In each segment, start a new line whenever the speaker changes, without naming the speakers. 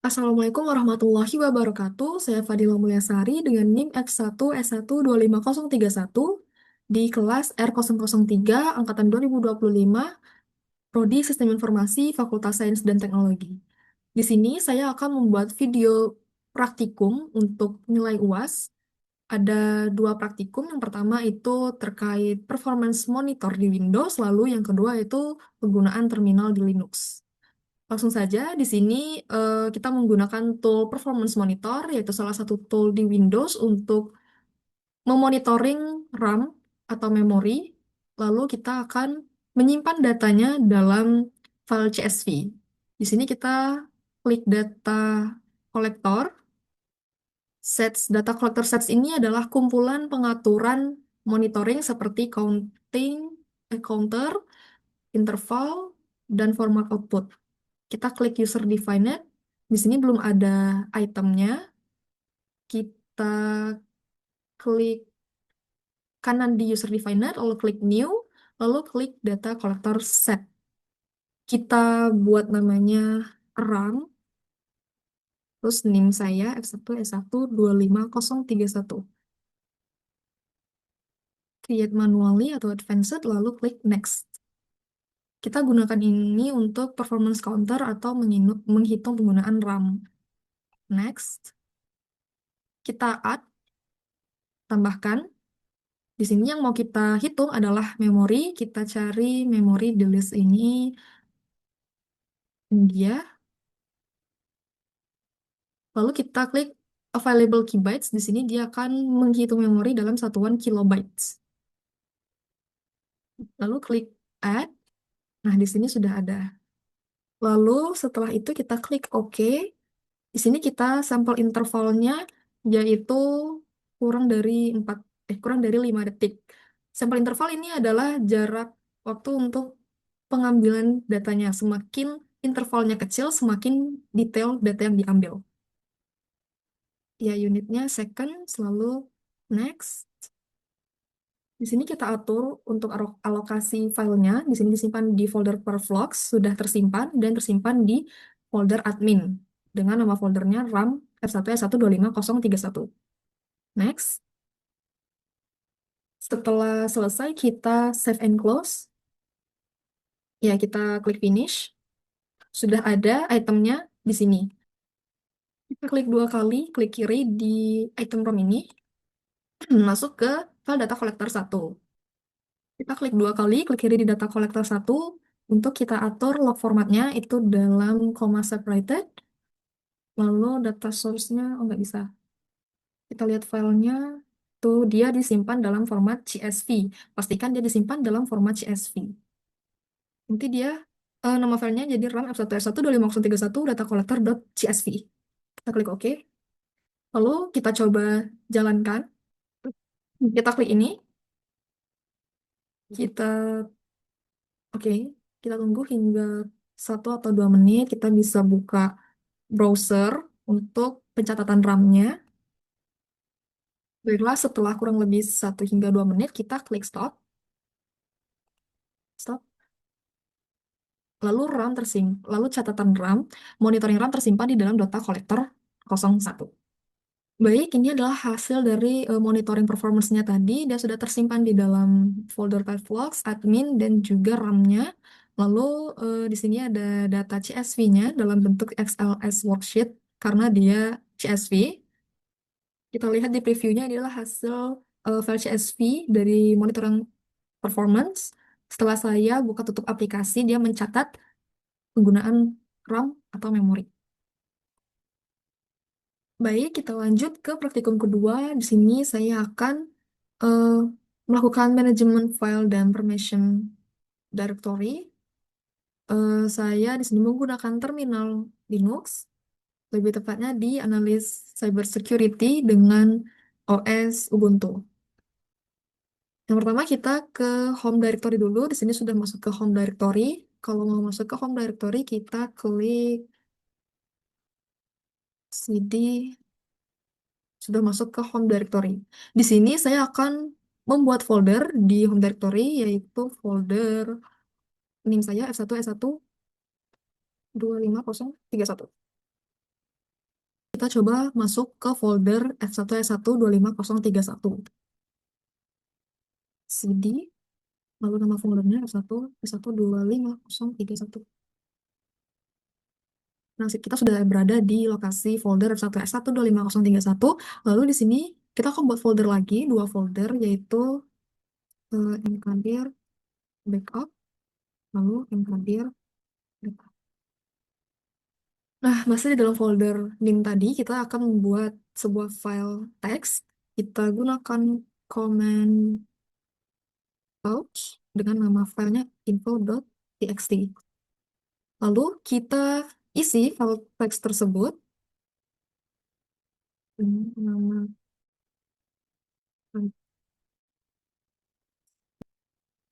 Assalamualaikum warahmatullahi wabarakatuh. Saya Fadila Mulyasari dengan NIM F1S12501 di kelas R003 angkatan 2025, Prodi Sistem Informasi, Fakultas Sains dan Teknologi. Di sini saya akan membuat video praktikum untuk nilai UAS. Ada dua praktikum. Yang pertama itu terkait performance monitor di Windows, lalu yang kedua itu penggunaan terminal di Linux. Langsung saja, di sini kita menggunakan tool Performance Monitor, yaitu salah satu tool di Windows untuk memonitoring RAM atau memori. Lalu kita akan menyimpan datanya dalam file CSV. Di sini kita klik data kolektor. Sets, data collector sets ini adalah kumpulan pengaturan monitoring seperti counter, interval, dan format output. Kita klik user defined. Di sini belum ada itemnya. Kita klik kanan di user defined, lalu klik new, lalu klik data collector set. Kita buat namanya RAM, terus NIM saya F1S12501. Create manually atau advanced, lalu klik next. Kita gunakan ini untuk performance counter atau menghitung penggunaan RAM. Next. Kita add, tambahkan. Di sini yang mau kita hitung adalah memori. Kita cari memori di list ini, India. Lalu kita klik available kilobytes. Di sini dia akan menghitung memori dalam satuan kilobytes. Lalu klik add. Nah, di sini sudah ada. Lalu setelah itu kita klik OK. Di sini kita sampel intervalnya yaitu kurang dari 5 detik. Sampel interval ini adalah jarak waktu untuk pengambilan datanya. Semakin intervalnya kecil, semakin detail data yang diambil. Ya, unitnya second, selalu next. Di sini kita atur untuk alokasi filenya. Di sini disimpan di folder perflogs, sudah tersimpan, dan tersimpan di folder admin dengan nama foldernya RAM F1S12501. Next. Setelah selesai, kita save and close. Ya, kita klik finish. Sudah ada itemnya di sini. Kita klik dua kali, klik kiri di item ROM ini, masuk ke file data collector 1. Kita klik dua kali, klik kiri di data collector 1, untuk kita atur log formatnya itu dalam comma separated, lalu data source-nya, oh nggak bisa. Kita lihat filenya, tuh dia disimpan dalam format CSV. Pastikan dia disimpan dalam format CSV. Nanti dia, nama filenya jadi RAM F1S12501 data collector.csv. Kita klik OK. Lalu kita coba jalankan. Kita klik ini. Kita, oke, kita tunggu hingga 1 atau 2 menit. Kita bisa buka browser untuk pencatatan RAM-nya. Baiklah, setelah kurang lebih 1 hingga 2 menit, kita klik stop. Stop. Lalu catatan RAM, monitoring RAM tersimpan di dalam data collector 01. Baik, ini adalah hasil dari monitoring performance-nya tadi. Dia sudah tersimpan di dalam folder logs, admin, dan juga RAM-nya. Lalu di sini ada data CSV-nya dalam bentuk XLS worksheet karena dia CSV. Kita lihat di previewnya ini adalah hasil file CSV dari monitoring performance. Setelah saya buka tutup aplikasi, dia mencatat penggunaan RAM atau memori. Baik, kita lanjut ke praktikum kedua. Di sini saya akan eh, melakukan manajemen file dan permission directory. Saya di sini menggunakan terminal Linux, lebih tepatnya di analis cybersecurity dengan OS Ubuntu. Yang pertama kita ke home directory dulu. Di sini sudah masuk ke home directory. Kalau mau masuk ke home directory, kita klik cd, sudah masuk ke home directory. Di sini saya akan membuat folder di home directory, yaitu folder NIM saya F1S12501. Kita coba masuk ke folder F1E1 25031. CD, lalu nama foldernya F1E1 25031. Nah, kita sudah berada di lokasi folder F1E1 25031. Lalu di sini kita akan buat folder lagi, dua folder, yaitu mkdir backup, lalu mkdir backup. Nah, masih di dalam folder bin tadi, kita akan membuat sebuah file teks. Kita gunakan command ouch dengan nama filenya info.txt. Lalu kita isi file teks tersebut dengan nama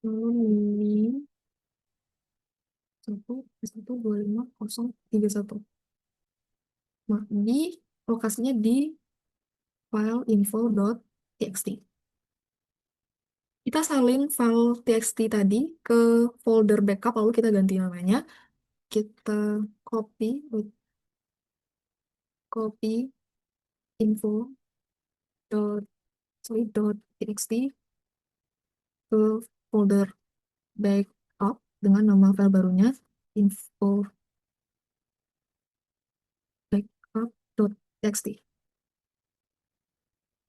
lalu ini 1 25031. Nah, di lokasinya di file info.txt. Kita salin file txt tadi ke folder backup, lalu kita ganti namanya. Kita copy, copy info.txt ke folder backup dengan nama file barunya info backup.txt.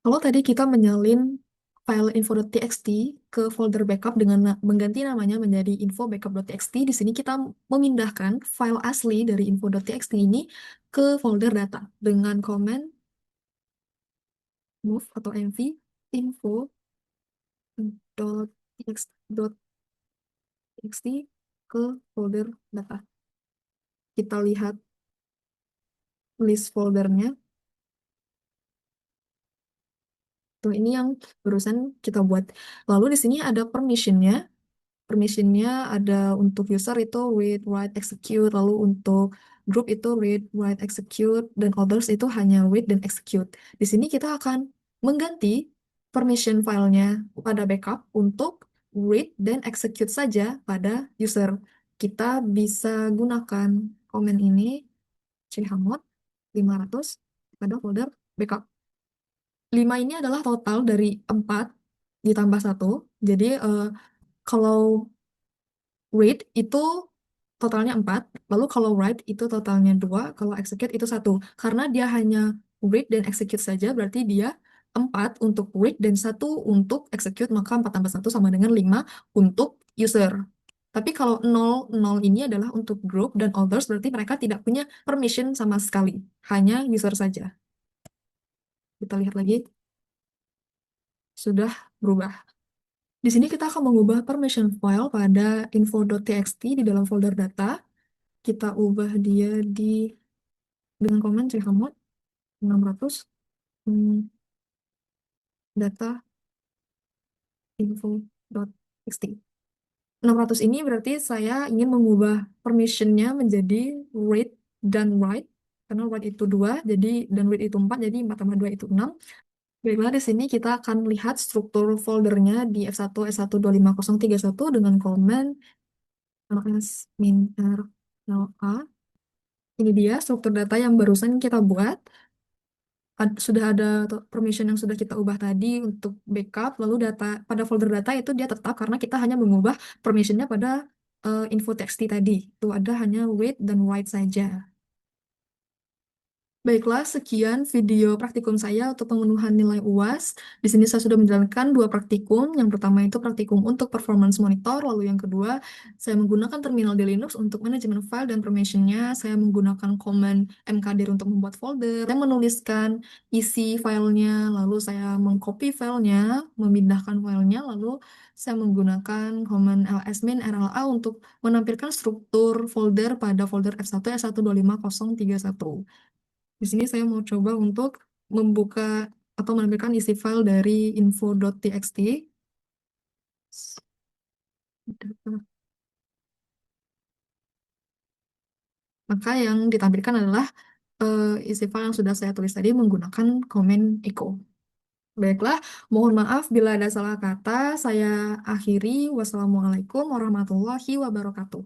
Kalau tadi kita menyalin file info.txt ke folder backup dengan mengganti namanya menjadi info backup.txt, di sini kita memindahkan file asli dari info.txt ini ke folder data dengan command move atau mv info.txt ke folder data. Kita lihat list foldernya. Tuh, ini yang barusan kita buat. Lalu di sini ada permissionnya. Permissionnya ada untuk user itu read, write, execute. Lalu untuk group itu read, write, execute. Dan others itu hanya read dan execute. Di sini kita akan mengganti permission filenya pada backup untuk read dan execute saja pada user. Kita bisa gunakan komen ini chmod 500 pada folder backup. 5 ini adalah total dari 4 ditambah 1. Jadi kalau read itu totalnya 4, lalu kalau write itu totalnya 2, kalau execute itu 1. Karena dia hanya read dan execute saja, berarti dia 4 untuk read dan 1 untuk execute, maka 4 tambah 1 sama dengan 5 untuk user. Tapi kalau 0 ini adalah untuk group dan others, berarti mereka tidak punya permission sama sekali, hanya user saja. Kita lihat lagi, sudah berubah. Di sini kita akan mengubah permission file pada info.txt di dalam folder data. Kita ubah dia dengan command chmod 600 data info.txt. 600 ini berarti saya ingin mengubah permissionnya menjadi read dan write. Karena write itu 2, jadi dan read itu 4, jadi 4 tambah 2 itu 6. Baiklah, di sini kita akan lihat struktur foldernya di F1E1 25031 dengan command -rla. Ini dia struktur data yang barusan kita buat. Sudah ada permission yang sudah kita ubah tadi untuk backup, lalu data pada folder data itu dia tetap karena kita hanya mengubah permissionnya pada info txt tadi. Itu ada hanya read dan write saja. Baiklah, sekian video praktikum saya untuk pemenuhan nilai UAS. Di sini saya sudah menjalankan 2 praktikum. Yang pertama itu praktikum untuk performance monitor, lalu yang kedua saya menggunakan terminal di Linux untuk manajemen file dan permissionnya. Saya menggunakan command mkdir untuk membuat folder. Saya menuliskan isi filenya, lalu saya mengcopy filenya, memindahkan filenya, lalu saya menggunakan command lsmin rla untuk menampilkan struktur folder pada folder F1E1 25031. Di sini saya mau coba untuk membuka atau menampilkan isi file dari info.txt. Maka yang ditampilkan adalah isi file yang sudah saya tulis tadi menggunakan komen echo. Baiklah, mohon maaf bila ada salah kata. Saya akhiri. Wassalamualaikum warahmatullahi wabarakatuh.